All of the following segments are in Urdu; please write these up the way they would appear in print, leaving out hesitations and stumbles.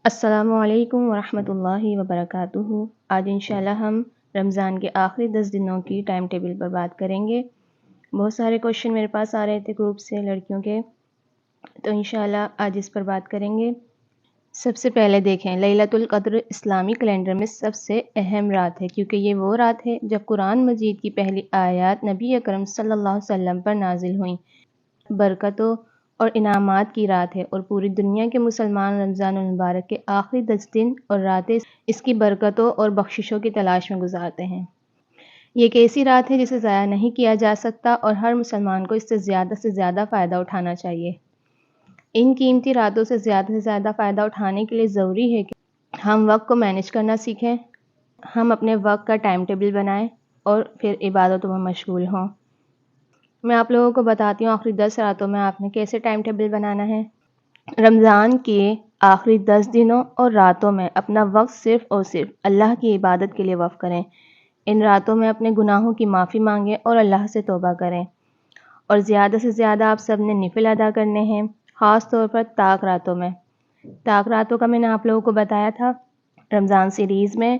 السلام علیکم ورحمۃ اللہ وبرکاتہ۔ آج انشاءاللہ ہم رمضان کے آخری 10 دنوں کی ٹائم ٹیبل پر بات کریں گے۔ بہت سارے کوشچن میرے پاس آ رہے تھے گروپ سے لڑکیوں کے، تو انشاءاللہ آج اس پر بات کریں گے۔ سب سے پہلے دیکھیں، لیلۃ القدر اسلامی کیلنڈر میں سب سے اہم رات ہے، کیونکہ یہ وہ رات ہے جب قرآن مجید کی پہلی آیات نبی اکرم صلی اللہ علیہ وسلم پر نازل ہوئیں۔ برکتوں اور انعامات کی رات ہے، اور پوری دنیا کے مسلمان رمضان المبارک کے آخری 10 دن اور راتیں اس کی برکتوں اور بخششوں کی تلاش میں گزارتے ہیں۔ یہ ایک ایسی رات ہے جسے ضائع نہیں کیا جا سکتا، اور ہر مسلمان کو اس سے زیادہ فائدہ اٹھانا چاہیے۔ ان قیمتی راتوں سے زیادہ فائدہ اٹھانے کے لیے ضروری ہے کہ ہم وقت کو مینیج کرنا سیکھیں، ہم اپنے وقت کا ٹائم ٹیبل بنائیں اور پھر عبادتوں میں مشغول ہوں۔ میں آپ لوگوں کو بتاتی ہوں آخری 10 راتوں میں آپ نے کیسے ٹائم ٹیبل بنانا ہے۔ رمضان کے آخری 10 دنوں اور راتوں میں اپنا وقت صرف اور صرف اللہ کی عبادت کے لیے وقف کریں۔ ان راتوں میں اپنے گناہوں کی معافی مانگیں اور اللہ سے توبہ کریں، اور زیادہ سے زیادہ آپ سب نے نفل ادا کرنے ہیں، خاص طور پر طاق راتوں میں۔ طاق راتوں کا میں نے آپ لوگوں کو بتایا تھا رمضان سیریز میں،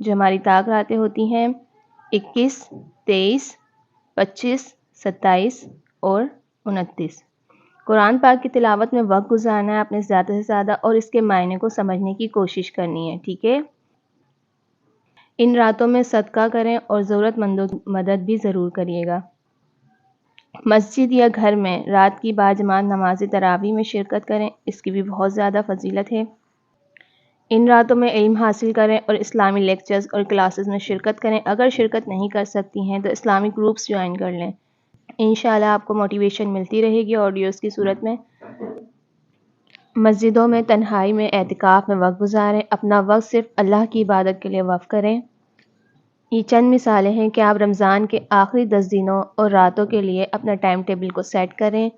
جو ہماری طاق راتیں ہوتی ہیں 21، 23، 25، 27 اور 29۔ قرآن پاک کی تلاوت میں وقت گزارنا ہے اپنے زیادہ سے زیادہ، اور اس کے معنی کو سمجھنے کی کوشش کرنی ہے، ٹھیک ہے۔ ان راتوں میں صدقہ کریں اور ضرورت مندوں کی مدد بھی ضرور کریے گا۔ مسجد یا گھر میں رات کی باجماعت نماز تراویح میں شرکت کریں، اس کی بھی بہت زیادہ فضیلت ہے۔ ان راتوں میں علم حاصل کریں اور اسلامی لیکچرز اور کلاسز میں شرکت کریں۔ اگر شرکت نہیں کر سکتی ہیں تو اسلامی گروپس جوائن کر لیں، انشاءاللہ آپ کو موٹیویشن ملتی رہے گی آڈیوز کی صورت میں۔ مسجدوں میں تنہائی میں اعتکاف میں وقت گزاریں، اپنا وقت صرف اللہ کی عبادت کے لیے وقف کریں۔ یہ چند مثالیں ہیں کہ آپ رمضان کے آخری 10 دنوں اور راتوں کے لیے اپنا ٹائم ٹیبل کو سیٹ کریں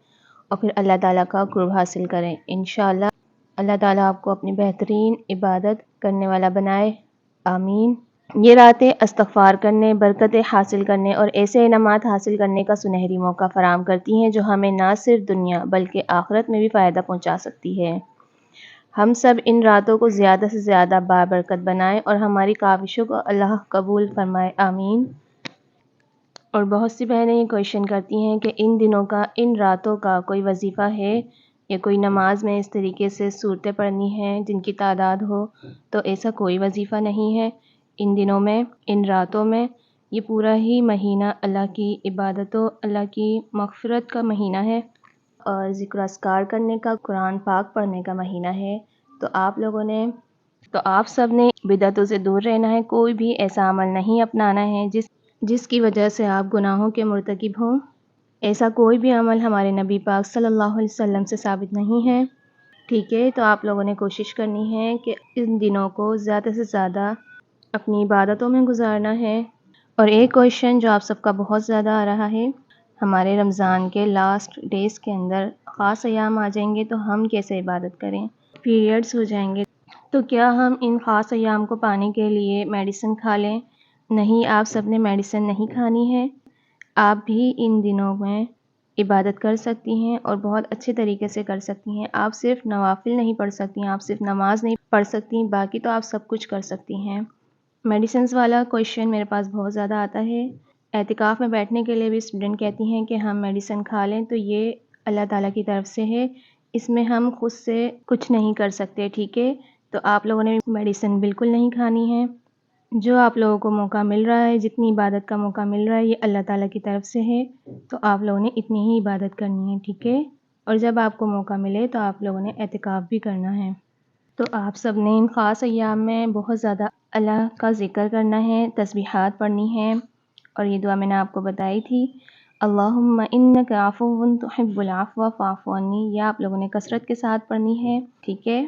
اور پھر اللہ تعالیٰ کا قرب حاصل کریں۔ انشاءاللہ اللہ تعالیٰ آپ کو اپنی بہترین عبادت کرنے والا بنائے، آمین۔ یہ راتیں استغفار کرنے، برکتیں حاصل کرنے اور ایسے انعامات حاصل کرنے کا سنہری موقع فراہم کرتی ہیں جو ہمیں نہ صرف دنیا بلکہ آخرت میں بھی فائدہ پہنچا سکتی ہے۔ ہم سب ان راتوں کو زیادہ سے زیادہ بابرکت بنائیں اور ہماری کاوشوں کو اللہ قبول فرمائے، آمین۔ اور بہت سی بہنیں یہ کویشچن کرتی ہیں کہ ان دنوں کا، ان راتوں کا کوئی وظیفہ ہے یا کوئی نماز میں اس طریقے سے صورتیں پڑھنی ہیں جن کی تعداد ہو، تو ایسا کوئی وظیفہ نہیں ہے۔ ان دنوں میں، ان راتوں میں، یہ پورا ہی مہینہ اللہ کی عبادتوں، اللہ کی مغفرت کا مہینہ ہے اور ذکر و اذکار کرنے کا، قرآن پاک پڑھنے کا مہینہ ہے۔ تو آپ سب نے بدعتوں سے دور رہنا ہے، کوئی بھی ایسا عمل نہیں اپنانا ہے جس کی وجہ سے آپ گناہوں کے مرتکب ہوں۔ ایسا کوئی بھی عمل ہمارے نبی پاک صلی اللہ علیہ وسلم سے ثابت نہیں ہے، ٹھیک ہے۔ تو آپ لوگوں نے کوشش کرنی ہے کہ ان دنوں کو زیادہ سے زیادہ اپنی عبادتوں میں گزارنا ہے۔ اور ایک کویشچن جو آپ سب کا بہت زیادہ آ رہا ہے، ہمارے رمضان کے لاسٹ ڈیز کے اندر خاص ایام آ جائیں گے تو ہم کیسے عبادت کریں؟ پیریڈز ہو جائیں گے تو کیا ہم ان خاص ایام کو پانے کے لیے میڈیسن کھا لیں؟ نہیں، آپ سب نے میڈیسن نہیں کھانی ہے، آپ بھی ان دنوں میں عبادت کر سکتی ہیں اور بہت اچھے طریقے سے کر سکتی ہیں۔ آپ صرف نوافل نہیں پڑھ سکتی ہیں، آپ صرف نماز نہیں پڑھ سکتی، باقی تو آپ سب کچھ کر سکتی ہیں۔ میڈیسنز والا کویشچن میرے پاس بہت زیادہ آتا ہے۔ اعتکاف میں بیٹھنے کے لیے بھی اسٹوڈنٹ کہتی ہیں کہ ہم میڈیسن کھا لیں، تو یہ اللہ تعالیٰ کی طرف سے ہے، اس میں ہم خود سے کچھ نہیں کر سکتے، ٹھیک ہے۔ تو آپ لوگوں نے میڈیسن بالکل نہیں کھانی ہے۔ جو آپ لوگوں کو موقع مل رہا ہے، جتنی عبادت کا موقع مل رہا ہے، یہ اللہ تعالیٰ کی طرف سے ہے، تو آپ لوگوں نے اتنی ہی عبادت کرنی ہے، ٹھیک ہے۔ اور جب آپ کو موقع ملے تو آپ لوگوں نے اعتکاف بھی کرنا ہے۔ تو آپ سب نے ان خاص ایام میں بہت زیادہ اللہ کا ذکر کرنا ہے، تسبیحات پڑھنی ہے، اور یہ دعا میں نے آپ کو بتائی تھی، اللہم انک عفو تحب العفو فاعف عنی، یہ آپ لوگوں نے کثرت کے ساتھ پڑھنی ہے، ٹھیک ہے۔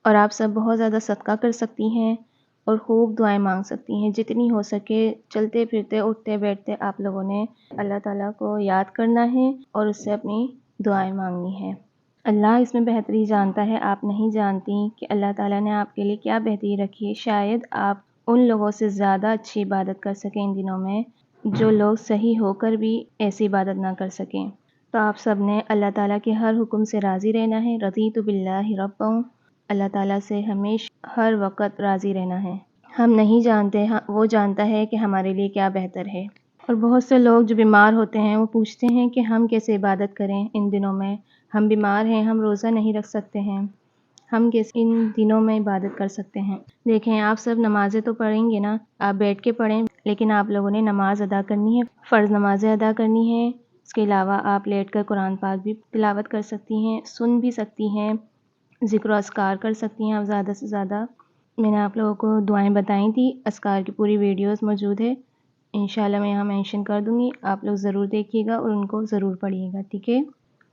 اور آپ سب بہت زیادہ صدقہ کر سکتی ہیں اور خوب دعائیں مانگ سکتی ہیں، جتنی ہو سکے۔ چلتے پھرتے، اٹھتے بیٹھتے آپ لوگوں نے اللہ تعالیٰ کو یاد کرنا ہے اور اس سے اپنی دعائیں مانگنی ہے۔ اللہ اس میں بہتری جانتا ہے، آپ نہیں جانتی کہ اللہ تعالیٰ نے آپ کے لیے کیا بہتری رکھی ہے۔ شاید آپ ان لوگوں سے زیادہ اچھی عبادت کر سکیں ان دنوں میں جو لوگ صحیح ہو کر بھی ایسی عبادت نہ کر سکیں۔ تو آپ سب نے اللہ تعالیٰ کے ہر حکم سے راضی رہنا ہے۔ رضیت باللہ ربا اللہ تعالیٰ سے ہمیشہ ہر وقت راضی رہنا ہے۔ ہم نہیں جانتے، وہ جانتا ہے کہ ہمارے لیے کیا بہتر ہے۔ اور بہت سے لوگ جو بیمار ہوتے ہیں وہ پوچھتے ہیں کہ ہم کیسے عبادت کریں ان دنوں میں، ہم بیمار ہیں، ہم روزہ نہیں رکھ سکتے ہیں، ہم کیسے ان دنوں میں عبادت کر سکتے ہیں۔ دیکھیں، آپ سب نمازیں تو پڑھیں گے نا، آپ بیٹھ کے پڑھیں، لیکن آپ لوگوں نے نماز ادا کرنی ہے، فرض نمازیں ادا کرنی ہے۔ اس کے علاوہ آپ لیٹ کر قرآن پاک بھی تلاوت کر سکتی ہیں، سن بھی سکتی ہیں، ذکر و اذکار کر سکتی ہیں آپ زیادہ سے زیادہ۔ میں نے آپ لوگوں کو دعائیں بتائی تھی، اذکار کی پوری ویڈیوز موجود ہے، انشاءاللہ میں یہاں مینشن کر دوں گی، آپ لوگ ضرور دیکھیے گا اور ان کو ضرور پڑھیے گا، ٹھیک ہے۔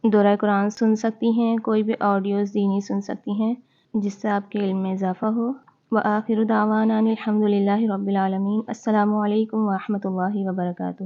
دورہ قرآن سن سکتی ہیں، کوئی بھی آڈیوز دینی سن سکتی ہیں جس سے آپ کے علم میں اضافہ ہو۔ وآخر دعوانا الحمد للہ رب العالمین۔ السلام علیکم ورحمۃ اللہ وبرکاتہ۔